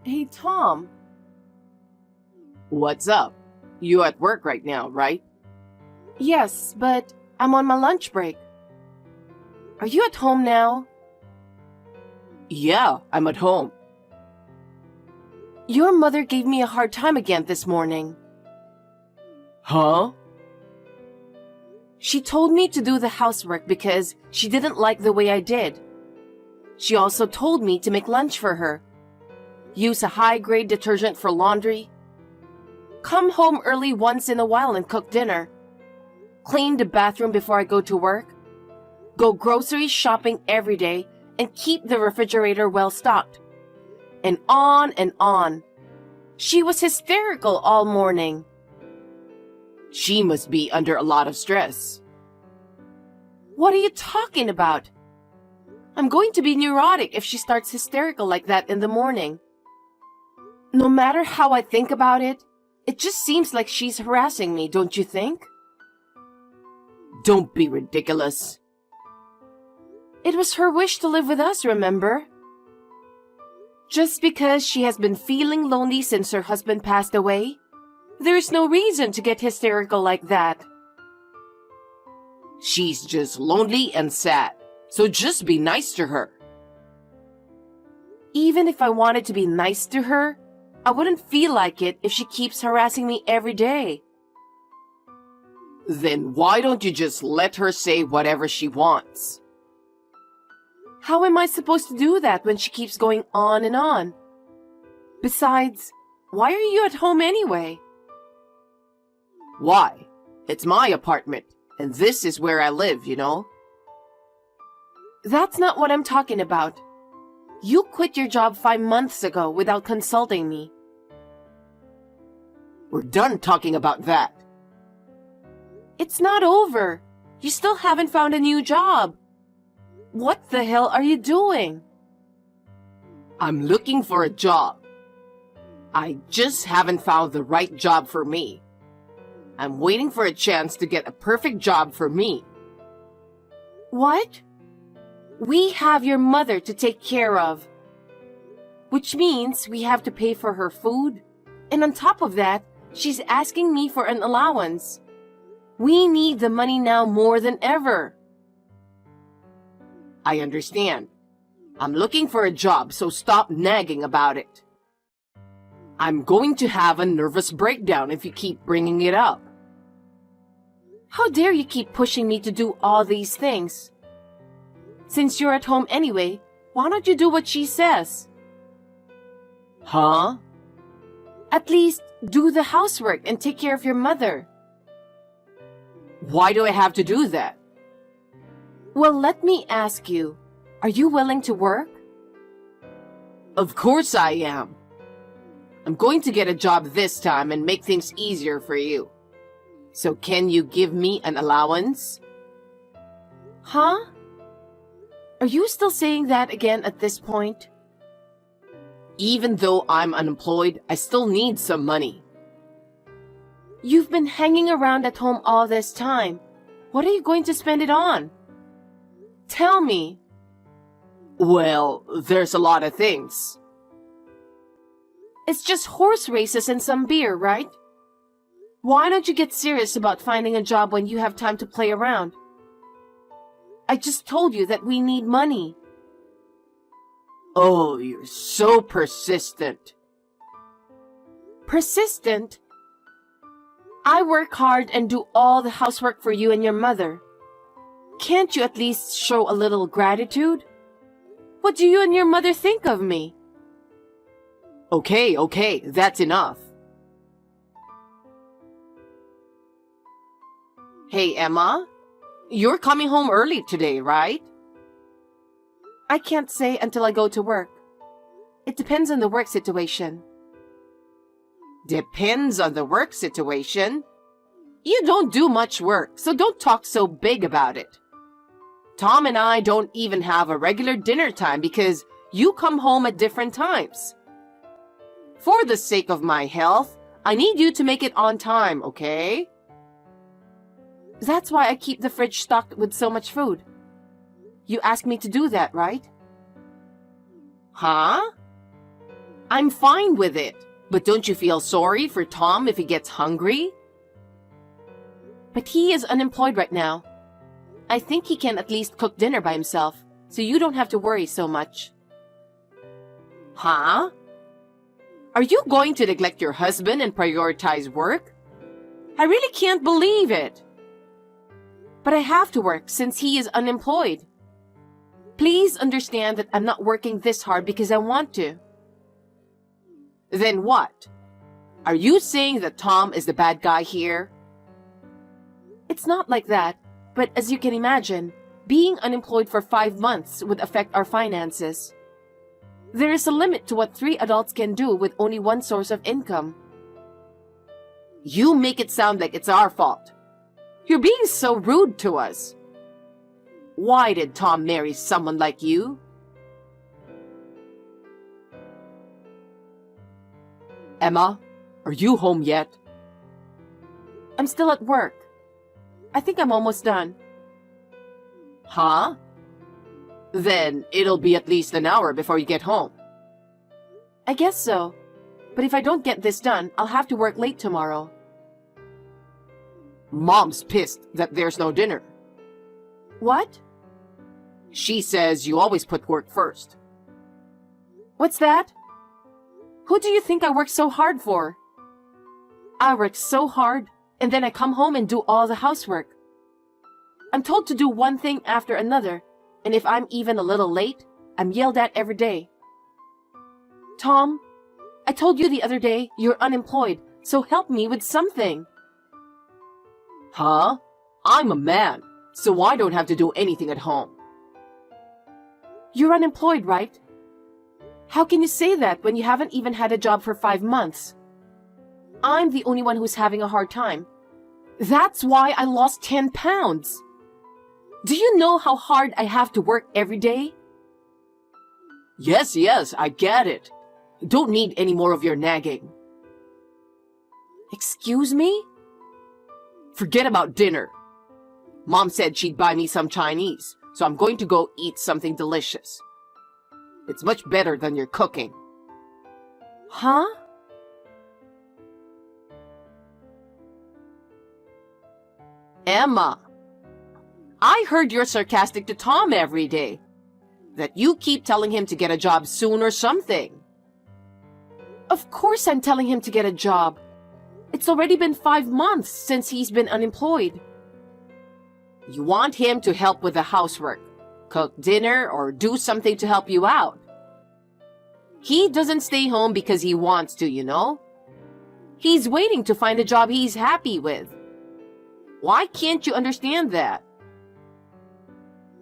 Hey, Tom. What's up? You at work right now, right? Yes, but I'm on my lunch break. Are you at home now? Yeah, I'm at home. Your mother gave me a hard time again this morning. Huh? She told me to do the housework because she didn't like the way I did. She also told me to make lunch for her, use a high-grade detergent for laundry, come home early once in a while and cook dinner, clean the bathroom before I go to work, go grocery shopping every day, and keep the refrigerator well stocked. And on and on. She was hysterical all morning. She must be under a lot of stress. What are you talking about? I'm going to be neurotic if she starts hysterical like that in the morning. No matter how I think about it, it just seems like she's harassing me, don't you think? Don't be ridiculous. It was her wish to live with us, remember? Just because she has been feeling lonely since her husband passed away, there's no reason to get hysterical like that. She's just lonely and sad, so just be nice to her. Even if I wanted to be nice to her, I wouldn't feel like it if she keeps harassing me every day. Then why don't you just let her say whatever she wants? How am I supposed to do that when she keeps going on and on? Besides, why are you at home anyway? Why? It's my apartment, and this is where I live, you know? That's not what I'm talking about. You quit your job 5 months ago without consulting me. We're done talking about that. It's not over. You still haven't found a new job. What the hell are you doing? I'm looking for a job. I just haven't found the right job for me. I'm waiting for a chance to get a perfect job for me. What? We have your mother to take care of. Which means we have to pay for her food. And on top of that, she's asking me for an allowance. We need the money now more than ever. I understand. I'm looking for a job, so stop nagging about it. I'm going to have a nervous breakdown if you keep bringing it up. How dare you keep pushing me to do all these things? Since you're at home anyway, why don't you do what she says? Huh? At least do the housework and take care of your mother. Why do I have to do that? Well, let me ask you, are you willing to work? Of course I am. I'm going to get a job this time and make things easier for you. So can you give me an allowance? Huh? Are you still saying that again at this point? Even though I'm unemployed, I still need some money. You've been hanging around at home all this time. What are you going to spend it on? Tell me. Well, there's a lot of things. It's just horse races and some beer, right? Why don't you get serious about finding a job when you have time to play around? I just told you that we need money. Oh, you're so persistent. Persistent? I work hard and do all the housework for you and your mother. Can't you at least show a little gratitude? What do you and your mother think of me? Okay, that's enough. Hey, Emma, you're coming home early today, right? I can't say until I go to work. It depends on the work situation. Depends on the work situation? You don't do much work, so don't talk so big about it. Tom and I don't even have a regular dinner time because you come home at different times. For the sake of my health, I need you to make it on time, okay? That's why I keep the fridge stocked with so much food. You asked me to do that, right? Huh? I'm fine with it. But don't you feel sorry for Tom if he gets hungry? But he is unemployed right now. I think he can at least cook dinner by himself, so you don't have to worry so much. Huh? Are you going to neglect your husband and prioritize work? I really can't believe it. But I have to work since he is unemployed. Please understand that I'm not working this hard because I want to. Then what? Are you saying that Tom is the bad guy here? It's not like that, but as you can imagine, being unemployed for 5 months would affect our finances. There is a limit to what 3 adults can do with only one source of income. You make it sound like it's our fault. You're being so rude to us. Why did Tom marry someone like you? Emma, are you home yet? I'm still at work. I think I'm almost done. Huh? Then it'll be at least an hour before you get home. I guess so. But if I don't get this done, I'll have to work late tomorrow. Mom's pissed that there's no dinner. What? She says you always put work first. What's that? Who do you think I work so hard for? I work so hard, and then I come home and do all the housework. I'm told to do one thing after another, and if I'm even a little late, I'm yelled at every day. Tom, I told you the other day you're unemployed, so help me with something. Huh? I'm a man, so I don't have to do anything at home. You're unemployed, right? How can you say that when you haven't even had a job for 5 months? I'm the only one who's having a hard time. That's why I lost 10 pounds. Do you know how hard I have to work every day? Yes, I get it. Don't need any more of your nagging. Excuse me? Forget about dinner. Mom said she'd buy me some Chinese, so I'm going to go eat something delicious. It's much better than your cooking. Huh? Emma, I heard you're sarcastic to Tom every day. That you keep telling him to get a job soon or something. Of course I'm telling him to get a job. It's already been 5 months since he's been unemployed. You want him to help with the housework, cook dinner, or do something to help you out. He doesn't stay home because he wants to, you know? He's waiting to find a job he's happy with. Why can't you understand that?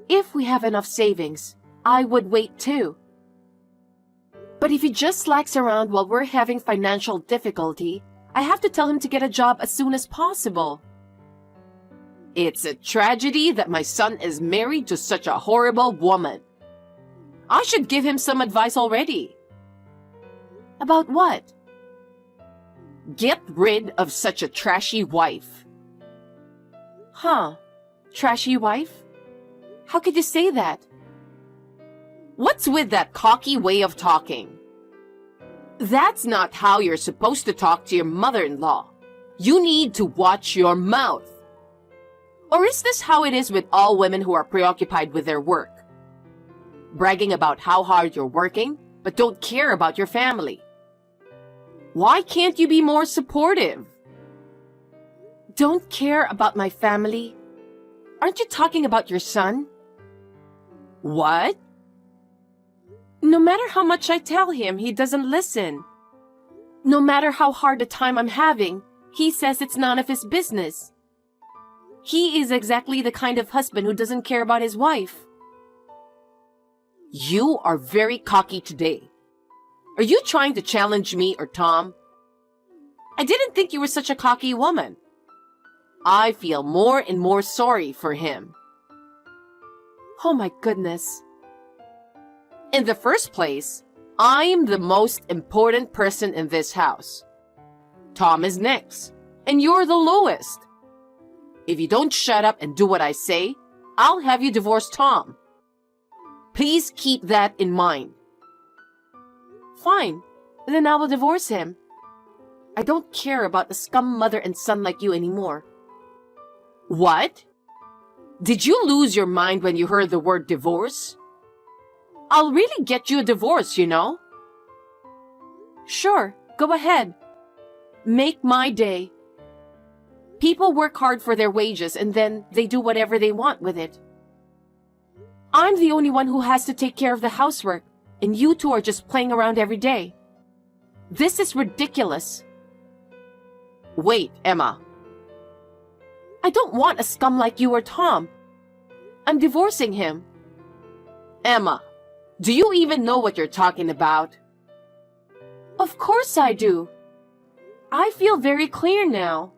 If we have enough savings, I would wait too. But if he just slacks around while we're having financial difficulty, I have to tell him to get a job as soon as possible. It's a tragedy that my son is married to such a horrible woman. I should give him some advice already. About what? Get rid of such a trashy wife. Huh? Trashy wife? How could you say that? What's with that cocky way of talking? That's not how you're supposed to talk to your mother-in-law. You need to watch your mouth. Or is this how it is with all women who are preoccupied with their work? Bragging about how hard you're working, but don't care about your family. Why can't you be more supportive? Don't care about my family? Aren't you talking about your son? What? No matter how much I tell him, he doesn't listen. No matter how hard a time I'm having, he says it's none of his business. He is exactly the kind of husband who doesn't care about his wife. You are very cocky today. Are you trying to challenge me or Tom? I didn't think you were such a cocky woman. I feel more and more sorry for him. Oh my goodness. In the first place, I'm the most important person in this house. Tom is next, and you're the lowest. If you don't shut up and do what I say, I'll have you divorce Tom. Please keep that in mind. Fine, then I will divorce him. I don't care about a scum mother and son like you anymore. What? Did you lose your mind when you heard the word divorce? I'll really get you a divorce, you know? Sure, go ahead. Make my day. People work hard for their wages and then they do whatever they want with it. I'm the only one who has to take care of the housework, and you two are just playing around every day. This is ridiculous. Wait, Emma. I don't want a scum like you or Tom. I'm divorcing him. Emma, do you even know what you're talking about? Of course I do. I feel very clear now.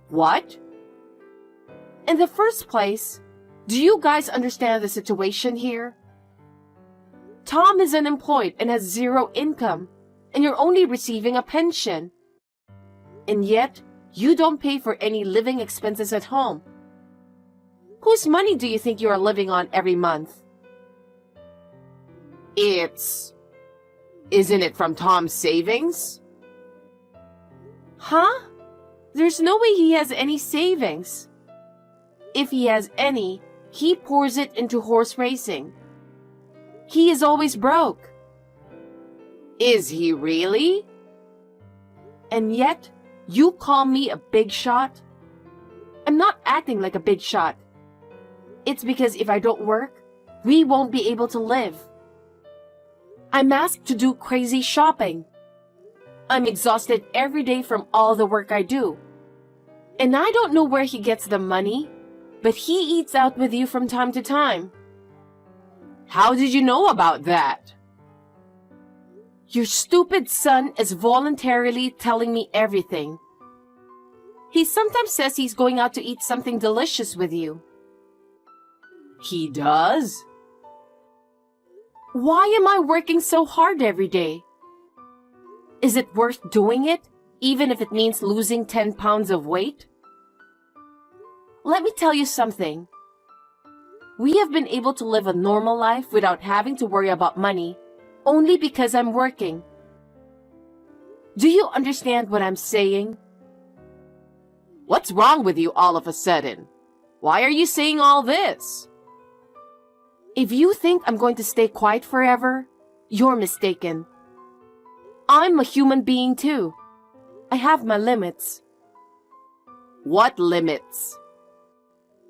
What? In the first place, do you guys understand the situation here? Tom is unemployed and has zero income, and you're only receiving a pension. And yet, you don't pay for any living expenses at home. Whose money do you think you are living on every month? Isn't it from Tom's savings? Huh? There's no way he has any savings. If he has any, he pours it into horse racing. He is always broke. Is he really? And yet, you call me a big shot? I'm not acting like a big shot. It's because if I don't work, we won't be able to live. I'm asked to do crazy shopping. I'm exhausted every day from all the work I do. And I don't know where he gets the money, but he eats out with you from time to time. How did you know about that? Your stupid son is voluntarily telling me everything. He sometimes says he's going out to eat something delicious with you. He does? Why am I working so hard every day? Is it worth doing it, even if it means losing 10 pounds of weight? Let me tell you something. We have been able to live a normal life without having to worry about money, only because I'm working. Do you understand what I'm saying? What's wrong with you all of a sudden? Why are you saying all this? If you think I'm going to stay quiet forever, you're mistaken. I'm a human being too. I have my limits. What limits?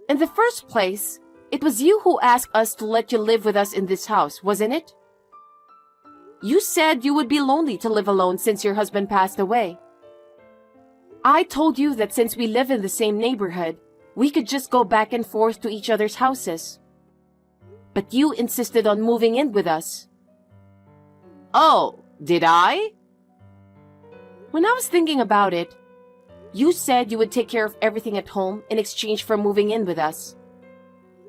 In the first place, it was you who asked us to let you live with us in this house, wasn't it? You said you would be lonely to live alone since your husband passed away. I told you that since we live in the same neighborhood, we could just go back and forth to each other's houses. But you insisted on moving in with us. Oh, did I? When I was thinking about it, you said you would take care of everything at home in exchange for moving in with us.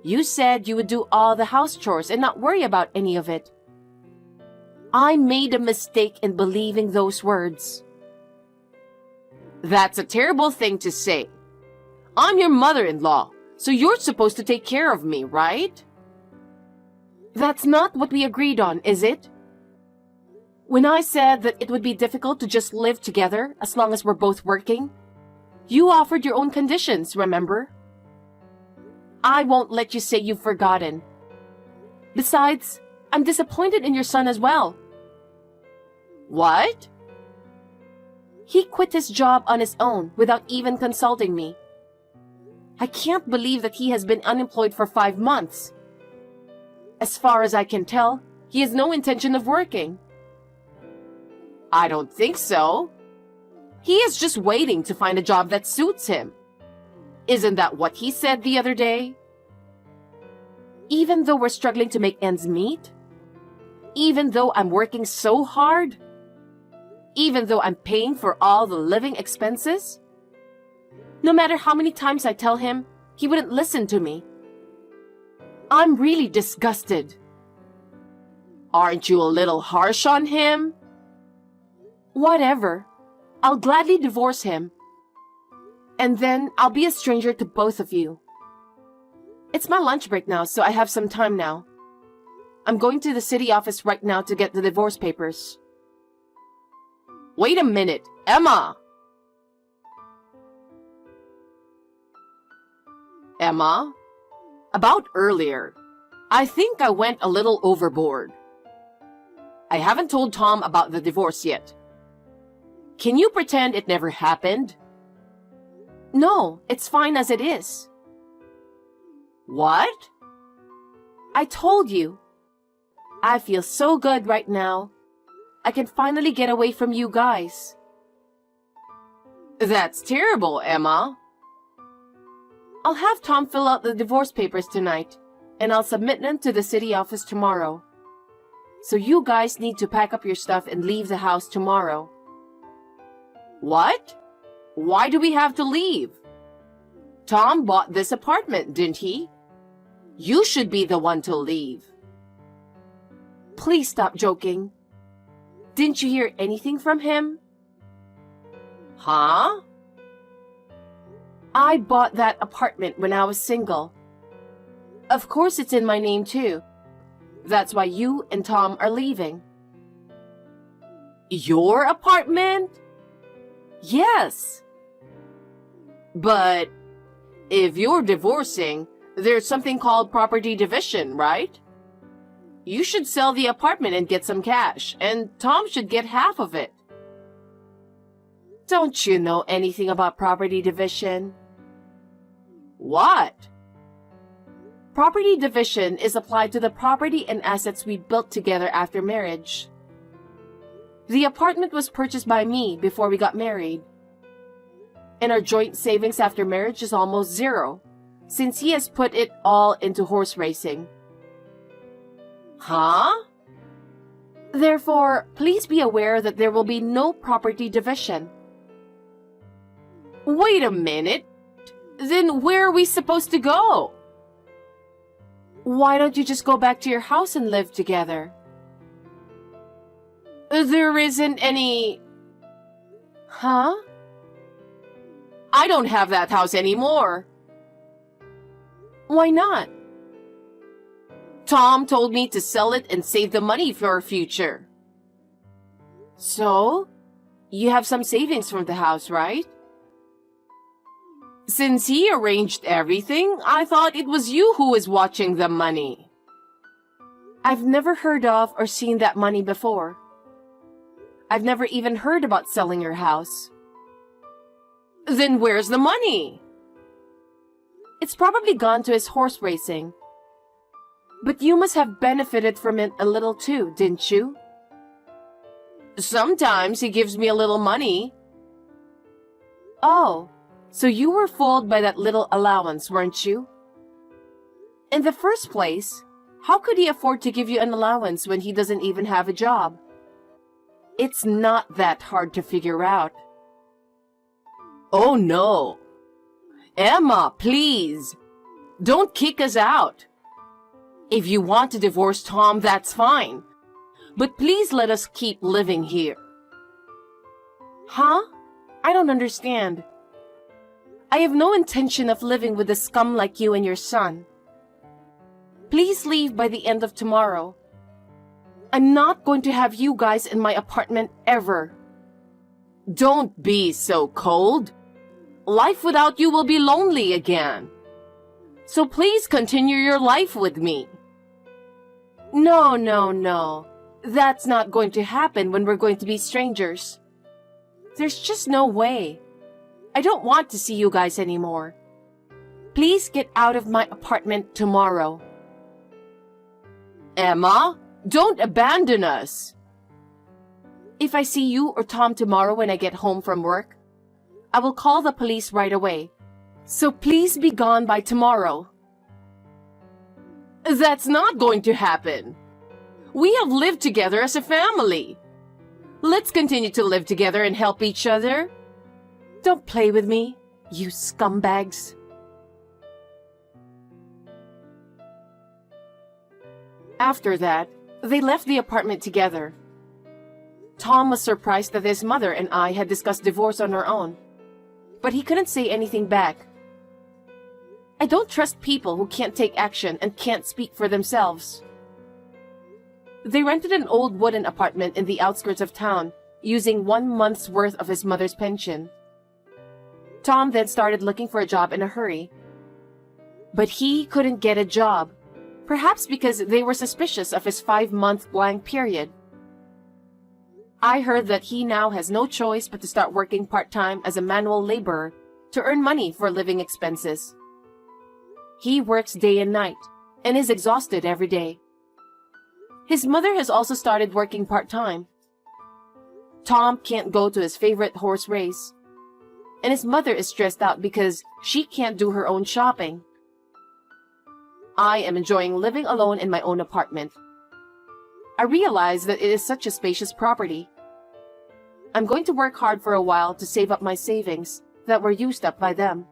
You said you would do all the house chores and not worry about any of it. I made a mistake in believing those words. That's a terrible thing to say. I'm your mother-in-law, so you're supposed to take care of me, right? That's not what we agreed on, is it? When I said that it would be difficult to just live together as long as we're both working, you offered your own conditions, remember? I won't let you say you've forgotten. Besides, I'm disappointed in your son as well. What? He quit his job on his own without even consulting me. I can't believe that he has been unemployed for 5 months. As far as I can tell, he has no intention of working. I don't think so. He is just waiting to find a job that suits him. Isn't that what he said the other day? Even though we're struggling to make ends meet? Even though I'm working so hard? Even though I'm paying for all the living expenses? No matter how many times I tell him, he wouldn't listen to me. I'm really disgusted. Aren't you a little harsh on him? Whatever. I'll gladly divorce him. And then I'll be a stranger to both of you. It's my lunch break now, so I have some time now. I'm going to the city office right now to get the divorce papers. Wait a minute, Emma! Emma? About earlier. I think I went a little overboard. I haven't told Tom about the divorce yet. Can you pretend it never happened? No, it's fine as it is. What? I told you. I feel so good right now. I can finally get away from you guys. That's terrible, Emma. I'll have Tom fill out the divorce papers tonight, and I'll submit them to the city office tomorrow. So you guys need to pack up your stuff and leave the house tomorrow. What? Why do we have to leave? Tom bought this apartment, didn't he? You should be the one to leave. Please stop joking. Didn't you hear anything from him? Huh? I bought that apartment when I was single. Of course it's in my name too. That's why you and Tom are leaving. Your apartment? Yes. But if you're divorcing, there's something called property division, right? You should sell the apartment and get some cash, and Tom should get half of it. Don't you know anything about property division? What? Property division is applied to the property and assets we built together after marriage. The apartment was purchased by me before we got married. And our joint savings after marriage is almost zero, since he has put it all into horse racing. Huh? Therefore, please be aware that there will be no property division. Wait a minute. Then where are we supposed to go? Why don't you just go back to your house and live together? There isn't any... Huh? I don't have that house anymore. Why not? Tom told me to sell it and save the money for our future. So? You have some savings from the house, right? Since he arranged everything, I thought it was you who was watching the money. I've never heard of or seen that money before. I've never even heard about selling your house. Then where's the money? It's probably gone to his horse racing. But you must have benefited from it a little too, didn't you? Sometimes he gives me a little money. Oh, so you were fooled by that little allowance, weren't you? In the first place, how could he afford to give you an allowance when he doesn't even have a job? It's not that hard to figure out. Oh no. Emma, please. Don't kick us out. If you want to divorce Tom, that's fine. But please let us keep living here. Huh? I don't understand. I have no intention of living with a scum like you and your son. Please leave by the end of tomorrow. I'm not going to have you guys in my apartment ever. Don't be so cold. Life without you will be lonely again. So please continue your life with me. No. That's not going to happen when we're going to be strangers. There's just no way. I don't want to see you guys anymore. Please get out of my apartment tomorrow. Emma, don't abandon us. If I see you or Tom tomorrow when I get home from work, I will call the police right away. So please be gone by tomorrow. That's not going to happen. We have lived together as a family. Let's continue to live together and help each other. Don't play with me, you scumbags. After that, they left the apartment together. Tom was surprised that his mother and I had discussed divorce on our own, but he couldn't say anything back. I don't trust people who can't take action and can't speak for themselves. They rented an old wooden apartment in the outskirts of town, using 1 month's worth of his mother's pension. Tom then started looking for a job in a hurry. But he couldn't get a job, perhaps because they were suspicious of his 5-month blank period. I heard that he now has no choice but to start working part-time as a manual laborer to earn money for living expenses. He works day and night and is exhausted every day. His mother has also started working part-time. Tom can't go to his favorite horse race, and his mother is stressed out because she can't do her own shopping. I am enjoying living alone in my own apartment. I realize that it is such a spacious property. I'm going to work hard for a while to save up my savings that were used up by them.